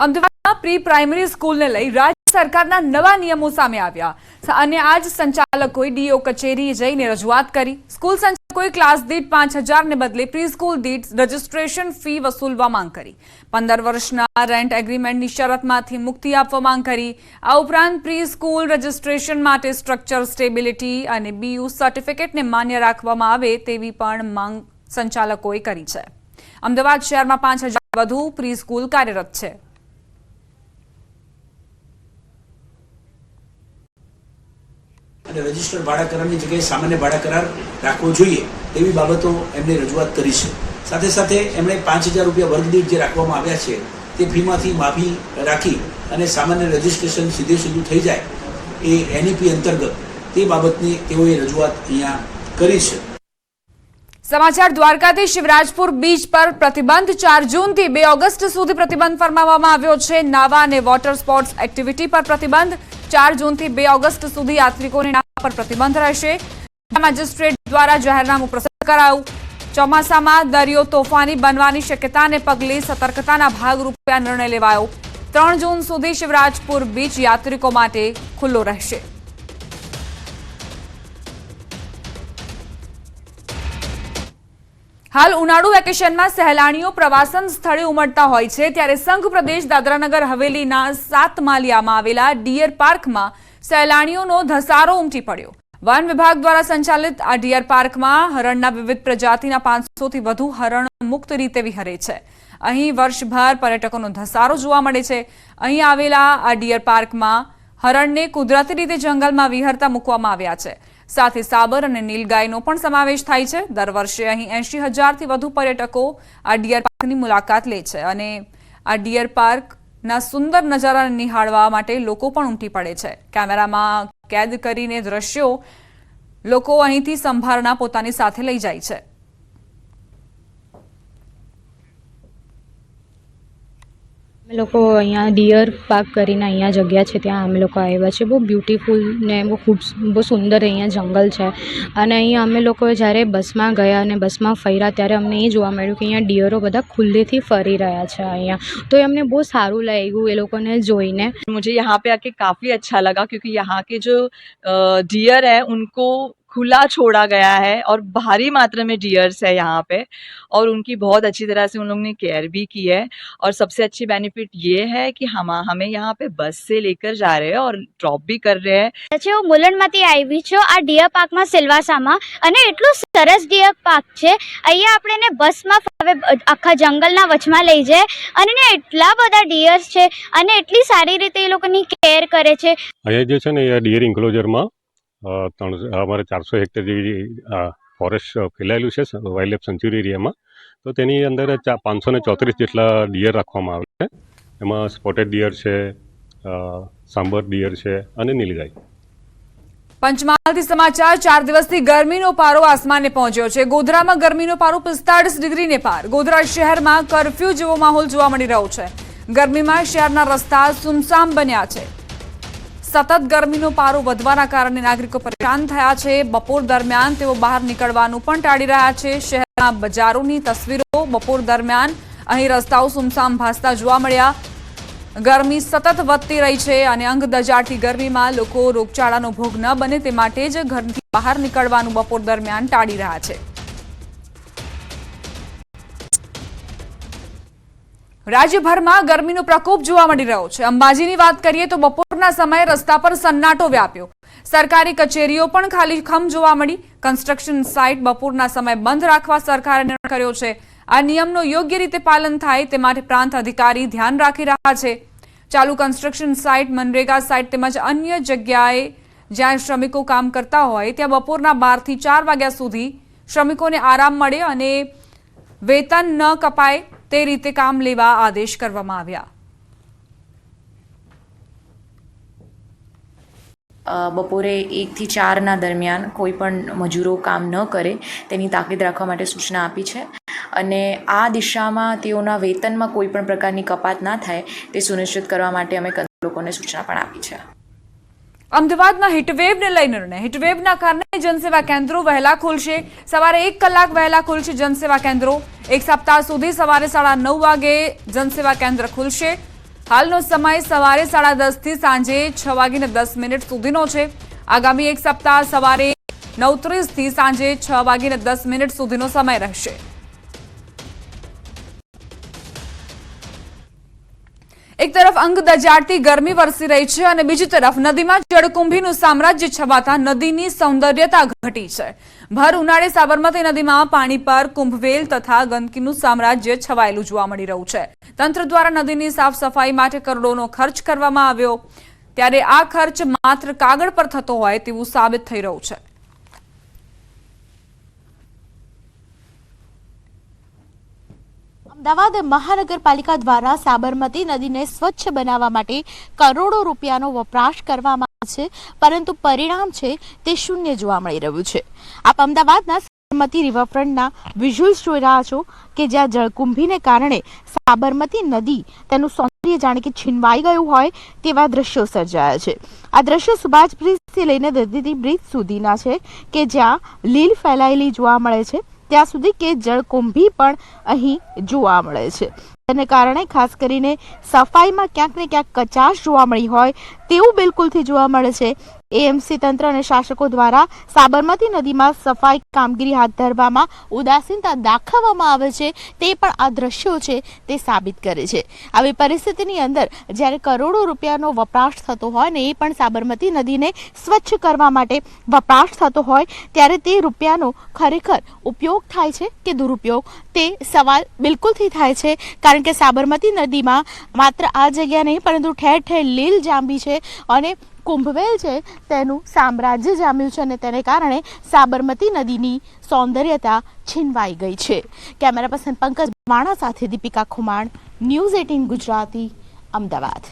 અમદાવાદમાં pre primary સ્કૂલને લઈ રાજ્ય સરકારના નવા નિયમો સામે આવ્યા અને આજ સંચાલકોએ ડીઓ કચેરીએ જઈને રજૂઆત કરી। સ્કૂલ સંચાલકોએ ક્લાસ દીઠ 5,000 ને બદલે પ્રી સ્કૂલ દીઠ રજીસ્ટ્રેશન ફી વસૂલવા માંગ કરી। 15 વર્ષના રેન્ટ એગ્રીમેન્ટની શરતમાંથી મુક્તિ આપવા માંગ કરી। આ ઉપરાંત પ્રી સ્કૂલ રજીસ્ટ્રેશન માટે સ્ટ્રક્ચર સ્ટેબિલિટી અને બીયુ સર્ટિફિકેટને માન્ય રાખવામાં આવે તેવી પણ માંગ સંચાલકોએ કરી છે। અમદાવાદ શહેરમાં 5,000 વધુ પ્રી સ્કૂલ કાર્યરત છે। અને રજિસ્ટર્ડ ભાડા કરારની જગ્યાએ સામાન્ય ભાડા કરાર રાખવો જોઈએ એવી બાબતો એમણે રજૂઆત કરી છે। સાથે સાથે એમણે 5,000 રૂપિયા વર્ગ દીઠ જે રાખવામાં આવ્યા છે તે ફીમાંથી માફી રાખી અને સામાન્ય રજિસ્ટ્રેશન સીધું થઈ જાય એ એનઈપી અંતર્ગત તે બાબતની તેઓએ રજૂઆત અહીંયા કરી છે। समाचार द्वारकाधीश शिवराजपुर बीच पर प्रतिबंध 4 जून થી 2 ઓગસ્ટ સુધી प्रतिबंध फरमावવામાં આવ્યો છે। નાવા અને વોટર સ્પોર્ટ્સ એક્ટિવિટી પર प्रतिबंध 4 जून થી 2 ઓગસ્ટ સુધી યાત્રિકોને નાવા પર प्रतिबंध રહેશે। મેજિસ્ટ્રેટ દ્વારા જાહેરનામું પ્રસિદ્ધ કરાયું। ચોમાસામાં દરિયો તોફાની બનવાની શક્યતાને પગલે સતર્કતાના ભાગરૂપે આ નિર્ણય લેવાયો। 3 જૂન સુધી શિવરાજપુર બીચ યાત્રિકો માટે ખુલ્લો રહેશે। हाल उनाळु वेकेशનમાં સહેલાણીઓ પ્રવાસન સ્થળે ઉમટતા હોય છે ત્યારે સંઘ પ્રદેશ દાદરાનગર હવેલીના 7 માલિયામાં આવેલા ડિયર પાર્કમાં સહેલાણીઓનો ધસારો ઉમટી પડ્યો। વન વિભાગ દ્વારા સંચાલિત આ ડિયર પાર્કમાં હરણના વિવિધ પ્રજાતિના 500 થી વધુ હરણ મુક્ત રીતે વિહરે છે। અહીં વર્ષભર પર્યટકોનો ધસારો જોવા મળે છે। અહીં આવેલા આ ડિયર પાર્કમાં હરણને કુદરતી રીતે જંગલમાં વિહરતા મૂકવામાં આવ્યા છે। સાથે સાબર અને નીલગાયનો પણ સમાવેશ થાય છે। દર વર્ષે અહીં 80,000 થી વધુ પર્યટકો આ ડિયર પાર્કની મુલાકાત લે છે અને આ ડિયર પાર્કના સુંદર નજારાને નિહાળવા માટે લોકો પણ ઉમટી પડે છે। કેમેરામાં કેદ કરીને દ્રશ્યો લોકો અહીંથી સંભારણા પોતાની સાથે લઈ જાય છે। અમે લોકો અહીંયા ડિયર પાર્ક કરીને અહીંયા જગ્યા છે ત્યાં અમે લોકો આવ્યા છે। બહુ બ્યુટીફુલ ને બહુ સુંદર અહીંયા જંગલ છે અને અહીંયા અમે લોકો જ્યારે બસમાં ગયા અને બસમાં ફર્યા ત્યારે અમને એ જોવા મળ્યું કે અહીંયા ડિયરો બધા ખુલ્લેથી ફરી રહ્યા છે અહીંયા। તો એમને બહુ સારું લાગ્યું એ લોકોને જોઈને। मुझे यहाँ पे आके काफ़ी अच्छा लगा क्योंकि यहाँ के जो डियर है उनको खुला छोड़ा गया है और भारी मात्रा में डियर्स है यहाँ पे और उनकी बहुत अच्छी तरह से उन लोगों ने केयर भी की है। और सबसे अच्छी बेनिफिट ये है कि हमें यहाँ पे बस से लेकर जा रहे हैं और ड्रॉप भी कर रहे हैं। હું મુલણમાંથી આવી છું આ ડિયર પાર્કમાં સિલવાસામાં અને એટલું સરસ ડિયર પાર્ક છે। અહીંયા આપણે એને બસમાં આખા જંગલના વચમાં લઈ જાય અને ને એટલા બધા ડિયર્સ છે અને એટલી સારી રીતે એ લોકોની કેર કરે છે। અહીંયા જે છે ને એ ડિયર ઇન્ક્લોઝરમાં અમારે 400 હેક્ટર જેવી ફોરેસ્ટ ફેલાયેલું છે વાઇલ્ડ લાઇફ સેન્ચ્યુરી એરિયામાં। તો તેની અંદર 534 જેટલા ડિયર રાખવામાં આવે છે। એમાં સ્પોટેડ ડિયર છે, સાંબર ડિયર છે અને નીલગાય। પંચમહાલથી સમાચાર 4 દિવસથી ગરમીનો પારો આસમાને પહોંચ્યો છે। ગોધરામાં ગરમીનો પારો 45 ડિગ્રીને પાર। ગોધરા શહેરમાં કર્ફ્યુ જેવો માહોલ જોવા મળી રહ્યો છે। ગરમીમાં શહેરના રસ્તા સુમસામ બન્યા છે। સતત ગરમીનો પારો વધવાના કારણે નાગરિકો પરેશાન થયા છે। બપોર દરમિયાન તેઓ બહાર નીકળવાનું પણ ટાળી રહ્યા છે। શહેરના બજારોની તસવીરો બપોર દરમિયાન અહીં રસ્તાઓ સુમસામ ભાસતા જોવા મળ્યા। ગરમી સતત વધતી રહી છે અને અંગ દજાડતી ગરમીમાં લોકો રોગચાળાનો ભોગ ન બને તે માટે જ ઘરથી બહાર નીકળવાનું બપોર દરમિયાન ટાળી રહ્યા છે। રાજ્યભરમાં ગરમીનો પ્રકોપ જોવા મળી રહ્યો છે। અંબાજીની વાત કરીએ તો બપોરના સમયે રસ્તા પર સન્નાટો વ્યાપ્યો। સરકારી કચેરીઓ પણ ખાલીખમ જોવા મળી। કન્સ્ટ્રક્શન સાઇટ બપોરના સમયે બંધ રાખવા સરકારે નિર્ણય કર્યો છે। આ નિયમનો યોગ્ય રીતે પાલન થાય તે માટે પ્રાંત અધિકારી ધ્યાન રાખી રહ્યા છે। ચાલુ કન્સ્ટ્રક્શન સાઇટ, મનરેગા સાઇટ તેમજ અન્ય જગ્યાએ જ્યાં શ્રમિકો કામ કરતા હોય ત્યાં બપોરના 12 થી 4 વાગ્યા સુધી શ્રમિકોને આરામ મળે અને વેતન ન કપાય તે રીતે કામ લેવા આદેશ કરવામાં આવ્યા। બપોરે 1 થી 4 દરમિયાન કોઈ પણ મજૂરો કામ ન કરે તેની તાકીદ રાખવા માટે સૂચના આપી છે અને આ દિશામાં તેઓના વેતનમાં કોઈ પણ પ્રકારની કપાત ના થાય તે સુનિશ્ચિત કરવા માટે અમે લોકોને સૂચના પણ આપી છે। અમદાવાદમાં હીટવેવને લઈ નિર્ણય। હીટવેવના કારણે જનસેવા કેન્દ્રો વહેલા ખુલશે। સવારે 1 કલાક વહેલા ખુલશે જનસેવા કેન્દ્રો। એક સપ્તાહ સુધી સવારે 9:30 વાગે જનસેવા કેન્દ્ર ખુલશે। હાલનો સમય સવારે 10:30 થી સાંજે 6:10 સુધીનો છે. આગામી એક સપ્તાહ સવારે 9:30 થી સાંજે 6:10 સુધીનો સમય રહેશે. એક તરફ અંગ દજાડતી ગરમી વરસી રહી છે અને બીજી તરફ નદીમાં જળકુંભીનું સામ્રાજ્ય છવાતા નદીની સૌંદર્યતા ઘટી છે. ભર ઉનાળે સાબરમતી નદીમાં પાણી પર કુંભવેલ તથા ગંદકીનું સામ્રાજ્ય છવાયેલું જોવા મળી રહ્યું છે. તંત્ર દ્વારા નદીની સાફ સફાઈ માટે કરોડોનો ખર્ચ કરવામાં આવ્યો, ત્યારે આ ખર્ચ માત્ર કાગળ પર થતો હોય તેવું સાબિત થઈ રહ્યું છે. અમદાવાદ મહાનગરપાલિકા દ્વારા સાબરમતી નદીને સ્વચ્છ બનાવવા માટે કરોડો રૂપિયાનો વપરાશ કરવામાં આવે છે, પરંતુ પરિણામ છે તે શૂન્ય જોવા મળી રહ્યું છે. આપ અમદાવાદના સાબરમતી રિવરફ્રન્ટના વિઝ્યુઅલ્સ જોઈ રહ્યા છો કે જ્યાં જળકુંભીને કારણે સાબરમતી નદી તેનું સૌંદર્ય જાણે કે છીનવાઈ ગયું હોય તેવા દ્રશ્યો સર્જાયા છે. આ દ્રશ્યો સુભાષ બ્રિજથી લઈને દદીદી બ્રિજ સુધીના છે કે જ્યાં લીલ ફેલાયેલી જોવા મળે છે, ત્યાં સુધી કે જળકુંભી પણ અહીં જોવા મળે છે. તેને કારણે ખાસ કરીને સફાઈમાં ક્યાંક ને ક્યાંક કચાશ જોવા મળી હોય તેવું બિલકુલથી જોવા મળે છે. એએમસી તંત્ર અને શાસકો દ્વારા સાબરમતી નદીમાં સફાઈ કામગીરી હાથ ધરવામાં ઉદાસીનતા દાખવવામાં આવે છે તે પણ આ દ્રશ્યો છે તે સાબિત કરે છે. આવી પરિસ્થિતિની અંદર જ્યારે કરોડો રૂપિયાનો વપરાશ થતો હોય ને એ પણ સાબરમતી નદીને સ્વચ્છ કરવા માટે વપરાશ થતો હોય ત્યારે તે રૂપિયાનો ખરેખર ઉપયોગ થાય છે કે દુરુપયોગ તે સવાલ બિલકુલથી થાય છે. કારણ કે સાબરમતી નદીમાં માત્ર આ જગ્યા નહીં પરંતુ ઠેર ઠેર લીલ જાંબી છે અને કુંભવેલ છે તેનું સામ્રાજ્ય જામ્યું છે અને તેને કારણે સાબરમતી નદીની સૌંદર્યતા છીનવાઈ ગઈ છે. કેમેરા પર્સન પંકજ વાણા સાથે દીપિકા ખુમાણ, ન્યૂઝ 18 ગુજરાતી, અમદાવાદ.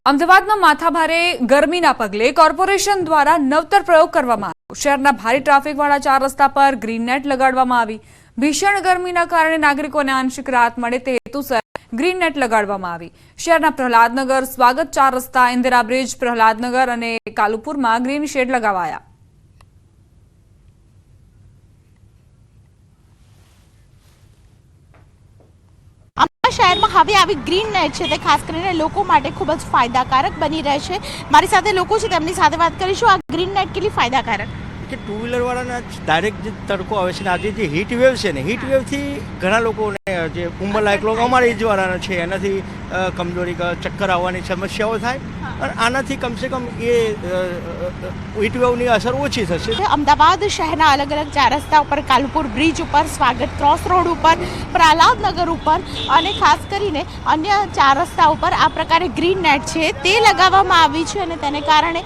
અમદાવાદમાં માથાભારે ગરમીના પગલે કોર્પોરેશન દ્વારા નવતર પ્રયોગ કરવામાં આવ્યો. શહેરના ભારે ટ્રાફિકવાળા 4 રસ્તા પર ગ્રીન નેટ લગાડવામાં આવી. ભીષણ ગરમીના કારણે નાગરિકોને આંશિક રાહત મળે તે હેતુસર ગ્રીન નેટ લગાડવામાં આવી. શહેરના પ્રહલાદનગર, સ્વાગત 4 રસ્તા, ઇન્દિરા બ્રિજ, પ્રહલાદનગર અને કાલુપુરમાં ગ્રીન શેડ લગાવાયા. શહેરમાં હવે આવી ગ્રીન નેટ છે તે ખાસ કરીને લોકો માટે ખૂબ જ ફાયદાકારક બની રહેશે. મારી સાથે લોકો છે તેમની સાથે વાત કરીશું. આ ગ્રીન નેટ કેટલી ફાયદાકારક કે ટુ વ્હીલરવાળાના ડાયરેક્ટ જે તડકો આવે છે ને આજે જે હીટ વેવ છે ને હીટ વેવથી ઘણા લોકોને જે ઉંમરલાયક લોકો અમારી એજવાળાના છે એનાથી કમજોરી ચક્કર આવવાની સમસ્યાઓ થાય અને આનાથી કમસે કમ એ હીટ વેવની અસર ઓછી થશે. અમદાવાદ શહેરના અલગ અલગ 4 રસ્તા ઉપર, કાલુપુર બ્રિજ ઉપર, સ્વાગત ક્રોસ રોડ ઉપર, પ્રહલાદનગર ઉપર અને ખાસ કરીને અન્ય 4 રસ્તા ઉપર આ પ્રકારે ગ્રીન નેટ છે તે લગાવવામાં આવી છે અને તેને કારણે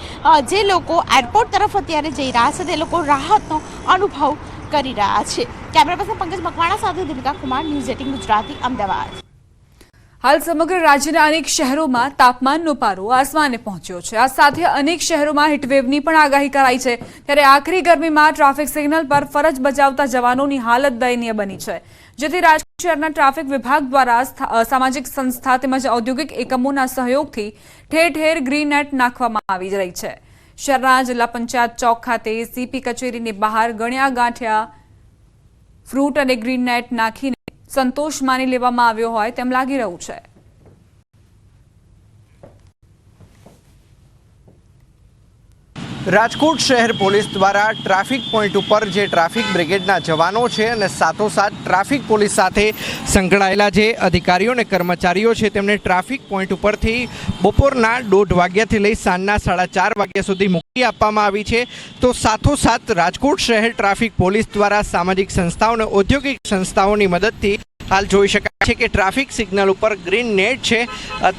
જે લોકો એરપોર્ટ તરફ અત્યારે જઈ રહ્યા છે તે લોકો રાહતનો અનુભવ કરી રહ્યા છે. કેમેરા પર્સન પંકજ મકવાણા સાથે દીપિકા કુમાર, ન્યૂઝ 18 ગુજરાતી, અમદાવાદ. હાલ સમગ્ર રાજ્યના અનેક શહેરોમાં તાપમાનનો પારો આસમાને પહોંચ્યો છે. આ સાથે અનેક શહેરોમાં હીટવેવની પણ આગાહી કરાઈ છે. ત્યારે આખરી ગરમીમાં ટ્રાફિક સિગ્નલ પર ફરજ બજાવતા જવાનોની હાલત દયનીય બની છે, જેથી રાજકોટ શહેરના ટ્રાફિક વિભાગ દ્વારા સામાજિક સંસ્થા તેમજ ઔદ્યોગિક એકમોના સહયોગથી ઠેર ઠેર ગ્રીન નેટ નાખવામાં આવી રહી છે. શહેરના જિલ્લા પંચાયત ચોક ખાતે સીપી કચેરીની બહાર ગણ્યા ગાંઠ્યા ફ્રૂટ અને ગ્રીન નેટ નાખીને સંતોષ માની લેવામાં આવ્યો હોય તેમ લાગી રહ્યું છે. રાજકોટ શહેર પોલીસ દ્વારા ટ્રાફિક પોઈન્ટ ઉપર જે ટ્રાફિક બ્રિગેડના જવાનો છે અને સાથોસાથ ટ્રાફિક પોલીસ સાથે સંકળાયેલા જે અધિકારીઓ અને કર્મચારીઓ છે તેમને ટ્રાફિક પોઈન્ટ ઉપરથી બપોરના 1:30 વાગ્યાથી લઈ સાંજના 4:30 વાગ્યા સુધી મુક્તિ આપવામાં આવી છે. તો સાથોસાથ રાજકોટ શહેર ટ્રાફિક પોલીસ દ્વારા સામાજિક સંસ્થાઓ અને ઔદ્યોગિક સંસ્થાઓની મદદથી હાલ જોઈ શકાય છે કે ટ્રાફિક સિગ્નલ ઉપર ગ્રીન નેટ છે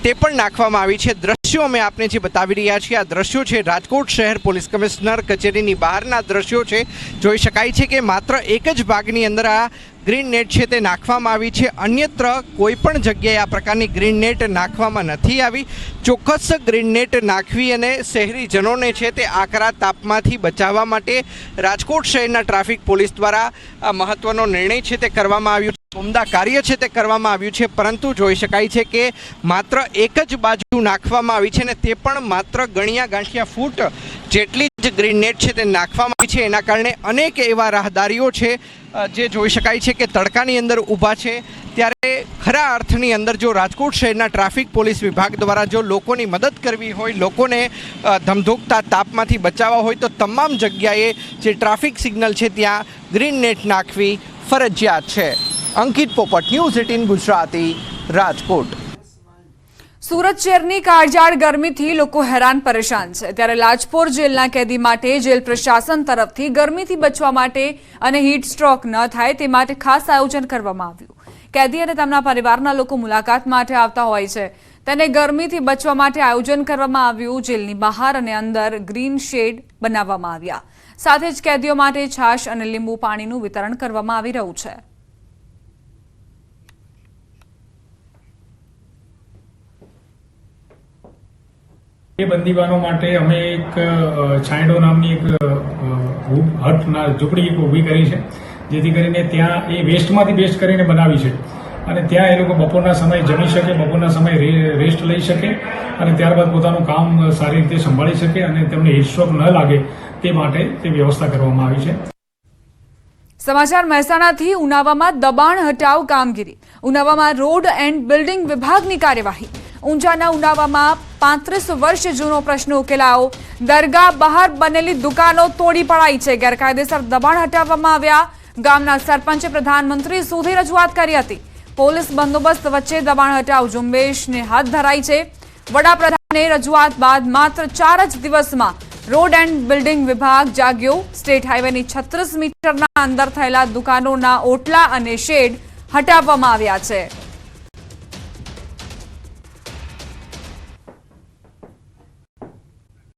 તે પણ નાખવામાં આવી છે. દ્રશ્યો અમે આપને જે બતાવી રહ્યા છીએ આ દ્રશ્યો છે રાજકોટ શહેર પોલીસ કમિશનર કચેરીની બહારના દ્રશ્યો છે. જોઈ શકાય છે કે માત્ર એક જ ભાગની અંદર આ ગ્રીન નેટ છે તે નાખવામાં આવી છે. અન્યત્ર કોઈ પણ જગ્યાએ આ પ્રકારની ગ્રીન નેટ નાખવામાં નથી આવી. ચોક્કસ ગ્રીન નેટ નાખવી અને શહેરીજનોને છે તે આકરા તાપમાંથી બચાવવા માટે રાજકોટ શહેરના ટ્રાફિક પોલીસ દ્વારા આ મહત્વનો નિર્ણય છે તે કરવામાં આવ્યો છે. ઉમદા કાર્ય છે તે કરવામાં આવ્યું છે, પરંતુ જોઈ શકાય છે કે માત્ર એક જ બાજુ નાખવામાં આવી છે ને તે પણ માત્ર ગણ્યા ગાંઠિયા ફૂટ જેટલી જે ગ્રીન નેટ છે તે નાખવામાં આવી છે. એના કારણે અનેક એવા રાહદારીઓ છે જે જોઈ શકાય છે કે તડકાની અંદર ઊભા છે. ત્યારે ખરા અર્થની અંદર જો રાજકોટ શહેરના ટ્રાફિક પોલીસ વિભાગ દ્વારા જો લોકોની મદદ કરવી હોય, લોકોને ધમધોકતા તાપમાંથી બચાવવા હોય તો તમામ જગ્યાએ જે ટ્રાફિક સિગ્નલ છે ત્યાં ગ્રીન નેટ નાખવી ફરજિયાત છે. અંકિત પોપટ, ન્યૂઝ 18 ગુજરાતી, રાજકોટ. સુરત શહેરની કાળઝાળ ગરમીથી લોકો હેરાન પરેશાન છે. ત્યારે લાજપોર જેલના કેદી માટે જેલ પ્રશાસન તરફથી ગરમીથી બચવા માટે અને હીટ સ્ટ્રોક ન થાય તે માટે ખાસ આયોજન કરવામાં આવ્યું. કેદી અને તેમના પરિવારના લોકો મુલાકાત માટે આવતા હોય છે. તેને ગરમીથી બચવા માટે આયોજન કરવામાં આવ્યું. જેલની બહાર અને અંદર ગ્રીન શેડ બનાવવામાં આવ્યા. સાથે જ કેદીઓ માટે છાશ અને લીંબુ પાણીનું વિતરણ કરવામાં આવી રહ્યું છે. એ બંદીવાનો માટે અમે એક છાંયડો નામની એક હટના ઝૂંપડી ઊભી કરી છે, જેથી કરીને ત્યાં એ વેસ્ટમાંથી બેસ્ટ કરીને બનાવી છે અને ત્યાં એ લોકો બપોરના સમયે જમી શકે, બપોરના સમયે રેસ્ટ લઈ શકે અને ત્યારબાદ પોતાનું કામ સારી રીતે સંભાળી શકે અને તેમને હીટ સ્ટ્રોક ન લાગે તે માટે તે વ્યવસ્થા કરવામાં આવી છે. સમાચાર મહેસાણાથી. ઉનાવામાં દબાણ હટાવ કામગીરી. ઉનાવામાં રોડ એન્ડ બિલ્ડિંગ વિભાગની કાર્યવાહી. ઊંઝાના ઉનાવામાં 35 વર્ષ જૂનો પ્રશ્ન ઉકેલાયો. દરગાહ બહાર બનેલી દુકાનો તોડી પડાઈ છે. ગેરકાયદેસર દબાણ હટાવવામાં આવ્યા. ગામના સરપંચે પ્રધાનમંત્રી સુધી રજૂઆત કરી હતી. પોલીસ બંદોબસ્ત વચ્ચે દબાણ હટાવ ઝુંબેશને હાથ ધરાઈ છે. વડાપ્રધાને રજૂઆત બાદ માત્ર 4 જ દિવસમાં રોડ એન્ડ બિલ્ડિંગ વિભાગ જાગ્યો. સ્ટેટ હાઈવેની 36 મીટરના અંદર થયેલા દુકાનોના ઓટલા અને શેડ હટાવવામાં આવ્યા છે.